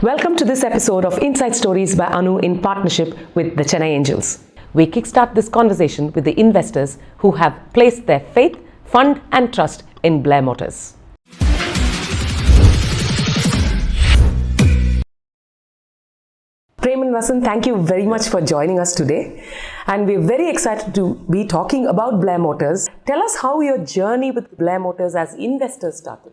Welcome to this episode of Inside Stories by Anu in partnership with the Chennai Angels. We kickstart this conversation with the investors who have placed their faith, fund and trust in Blaer Motors. Prem and Vasant, thank you very much for joining us today. And we're very excited to be talking about Blaer Motors. Tell us how your journey with Blaer Motors as investors started.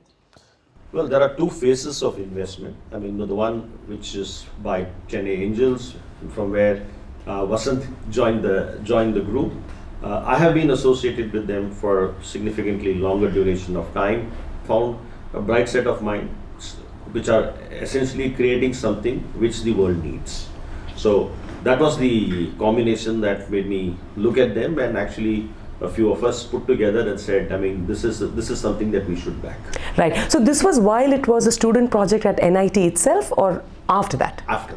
Well, there are two phases of investment. I mean, the one which is by Chennai Angels, from where Vasant joined the group. I have been associated with them for significantly longer duration of time. Found a bright set of minds, which are essentially creating something which the world needs. So that was the combination that made me look at them, and actually a few of us put together and said, I mean, this is something that we should back. Right. So this was while it was a student project at NIT itself, or after that? After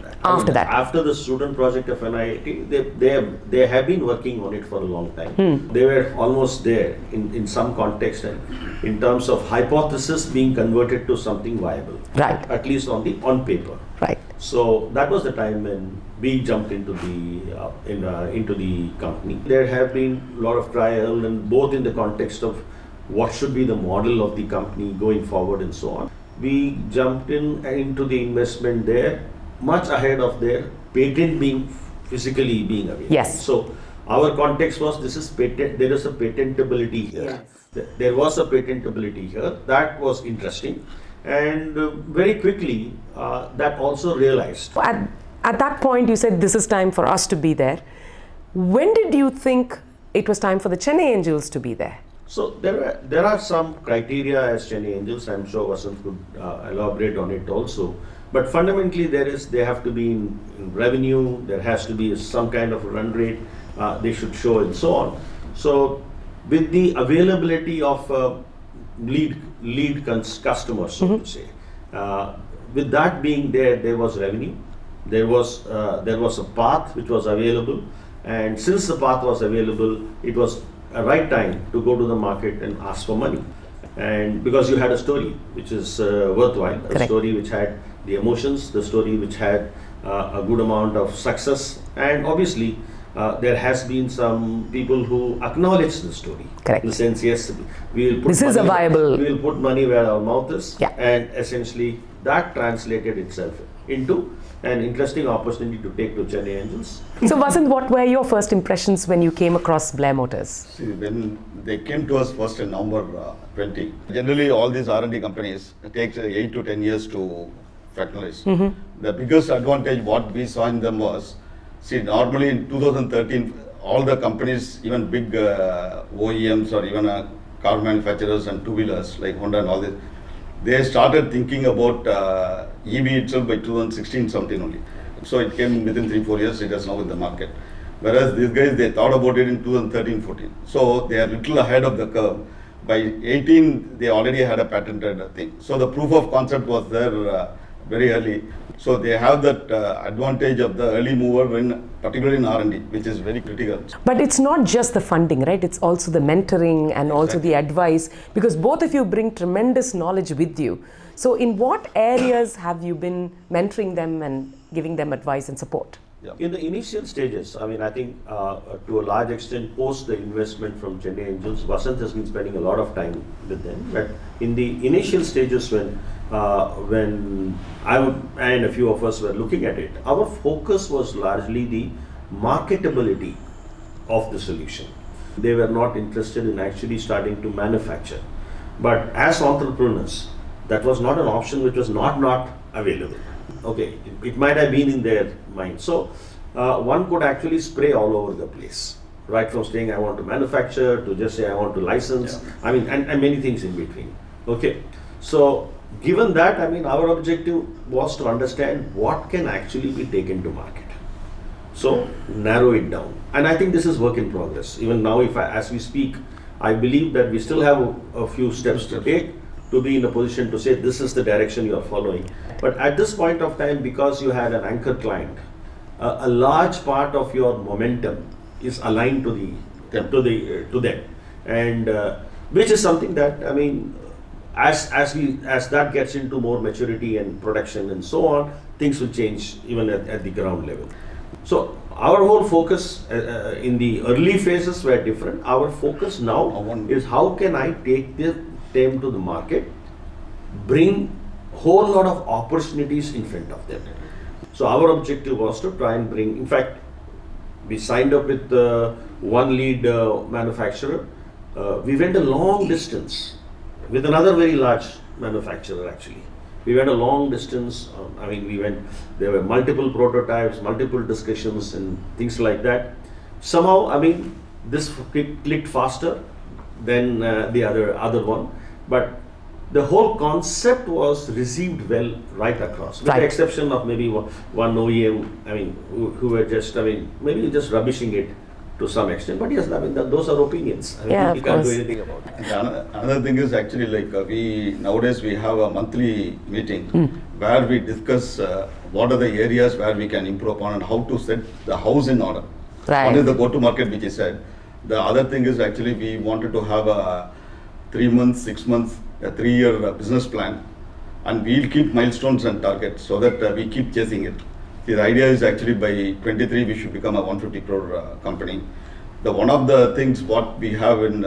that. After the student project of NIT, they have been working on it for a long time. They were almost there in some context, and in terms of hypothesis being converted to something viable. Right. At least on paper. Right. So that was the time when we jumped into the company. There have been a lot of trial, and both in the context of what should be the model of the company going forward and so on. We jumped into the investment there much ahead of their patent physically being available. Yes. So our context was there is a patentability here. Yes. There was a patentability here. That was interesting. And very quickly, that also realized. At that point, you said this is time for us to be there. When did you think it was time for the Chennai Angels to be there? So there are some criteria as Chennai Angels. I'm sure Vasant could elaborate on it also. But fundamentally, they have to be in revenue. There has to be some kind of run rate they should show, and so on. So with the availability of lead customers, so to say, with that being there was revenue. There was a path which was available, and since the path was available, it was a right time to go to the market and ask for money. And because you had a story which is worthwhile, a story which had the emotions, the story which had a good amount of success, and obviously there has been some people who acknowledge the story. Correct. In the sense, yes, we will put money where our mouth is, and essentially that translated itself into an interesting opportunity to take to Chennai Angels. So Vasant, what were your first impressions when you came across Blaer Motors? See, when they came to us first in November 20, generally all these R&D companies, it takes 8 to 10 years to fractionalize. The biggest advantage what we saw in them was, see, normally in 2013, all the companies, even big OEMs or even car manufacturers and two-wheelers like Honda and all this, they started thinking about EV itself by 2016 something only. So it came within 3-4 years, it is now in the market. Whereas these guys, they thought about it in 2013-14. So they are little ahead of the curve. By 18, they already had a patented thing. So the proof of concept was there very early. So they have that advantage of the early mover, particularly in R&D, which is very critical. But it's not just the funding, right? It's also the mentoring and also the advice, because both of you bring tremendous knowledge with you. So in what areas have you been mentoring them and giving them advice and support? Yeah. In the initial stages, I mean, I think to a large extent, post the investment from Chennai Angels, Vasant has been spending a lot of time with them. But in the initial stages, when I and a few of us were looking at it, our focus was largely the marketability of the solution. They were not interested in actually starting to manufacture. But as entrepreneurs, that was not an option which was not available. Okay, it might have been in their mind. So one could actually spray all over the place, right from saying I want to manufacture to just say I want to license. Yeah. I mean, and many things in between. Okay, so given that, I mean, our objective was to understand what can actually be taken to market. So narrow it down, and I think this is work in progress. Even now, as we speak, I believe that we still have a few steps to take to be in a position to say this is the direction you are following. But at this point of time, because you had an anchor client, a large part of your momentum is aligned to them, and which is something that, I mean, as that gets into more maturity and production and so on, things will change even at the ground level. So our whole focus in the early phases were different. Our focus now is how can I take them to the market, bring whole lot of opportunities in front of them. So our objective was to try and bring, in fact, we signed up with one lead manufacturer. We went a long distance with another very large manufacturer actually. We went a long distance. There were multiple prototypes, multiple discussions and things like that. Somehow, this clicked faster than the other one. But the whole concept was received well right across, with the exception of maybe one OEM, who were just, maybe just rubbishing it to some extent. But yes, those are opinions. You can't do anything about it. Another thing is actually nowadays we have a monthly meeting where we discuss what are the areas where we can improve upon and how to set the house in order. Right. One is the go-to-market, which is said. The other thing is actually we wanted to have a 3 months, 6 months, a 3-year business plan, and we'll keep milestones and targets so that we keep chasing it. See, the idea is actually by 23 we should become a 150 crore company. One of the things what we have in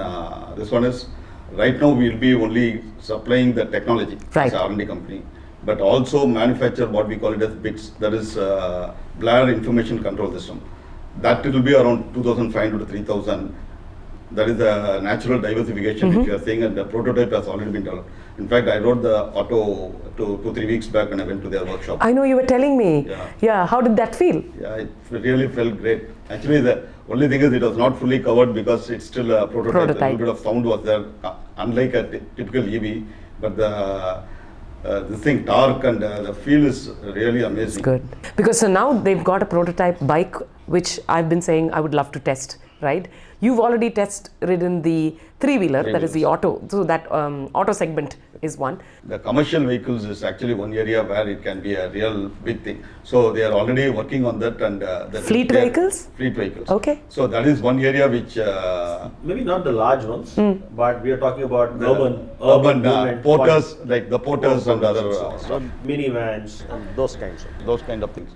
this one is right now we'll be only supplying the technology as an R&D company, but also manufacture what we call it as BICS, that is Blaer information control system. That it will be around 2,500 to 3,000. That is the natural diversification which you are saying, and the prototype has already been developed. In fact, I wrote the auto 2-3 weeks back when I went to their workshop. I know you were telling me. Yeah. How did that feel? Yeah, it really felt great. Actually, the only thing is it was not fully covered because it's still a prototype. A little bit of sound was there, unlike a typical EV. But this thing, torque and the feel is really amazing. It's good. Because so now they've got a prototype bike, which I've been saying I would love to test, right? You've already ridden the three-wheeler, that is the auto. So that auto segment is one. The commercial vehicles is actually one area where it can be a real big thing. So they are already working on that. And fleet vehicles? Fleet vehicles. Okay. So that is one area which... maybe not the large ones, but we are talking about urban porters, like the porters and other... minivans and those kinds of things.